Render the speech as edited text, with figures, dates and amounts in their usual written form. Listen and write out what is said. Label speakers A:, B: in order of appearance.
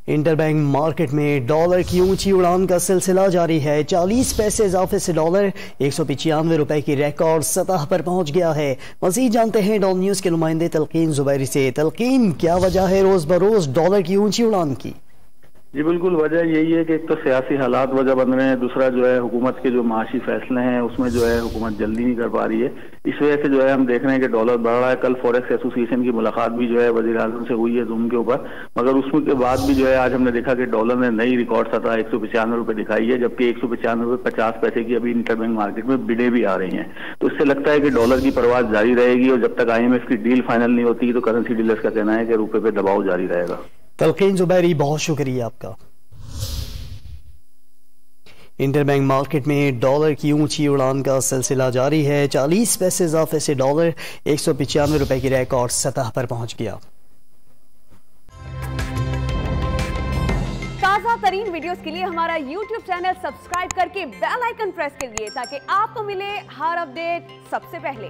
A: Interbank market में dollar की ऊंची उड़ान का सिलसिला जारी है। 40 पैसे इजाफे से डॉलर 195 रुपए की रिकॉर्ड सतह पर पहुंच गया है। मजीद जानते हैं डॉन न्यूज के नुमाइंदे तलकीन जुबैरी से। तलकीन, क्या वजह है रोज बरोज डॉलर की ऊंची उड़ान की?
B: जी बिल्कुल, वजह यही है कि एक तो सियासी हालात वजह बन रहे हैं, दूसरा जो है हुकूमत के जो माशी फैसले हैं उसमें जो है हुकूमत जल्दी नहीं कर पा रही है। इस वजह से जो है हम देख रहे हैं कि डॉलर बढ़ रहा है। कल फॉरेक्स एसोसिएशन की मुलाकात भी जो है वजीर आजम से हुई है जूम के ऊपर, मगर उसके बाद भी जो है आज हमने देखा कि डॉलर ने नई रिकॉर्ड सतह 195 रुपए दिखाई है, जबकि 195 रुपए 50 पैसे की अभी इंटरबैंक मार्केट में बिडें भी आ रही हैं। तो इससे लगता है कि डॉलर की परवाज जारी रहेगी और जब तक IMF की डील फाइनल नहीं होती तो करेंसी डीलर्स का कहना है कि रुपए पे दबाव जारी रहेगा।
A: तलकीन जुबैरी, बहुत शुक्रिया आपका। इंटरबैंक मार्केट में डॉलर की ऊंची उड़ान का सिलसिला जारी है। 40 पैसे इजाफे से डॉलर 195 रुपए की रिकॉर्ड सतह पर पहुंच गया।
C: ताजा तरीन वीडियोस के लिए हमारा YouTube चैनल सब्सक्राइब करके बेल आइकन प्रेस करिए ताकि आपको मिले हर अपडेट सबसे पहले।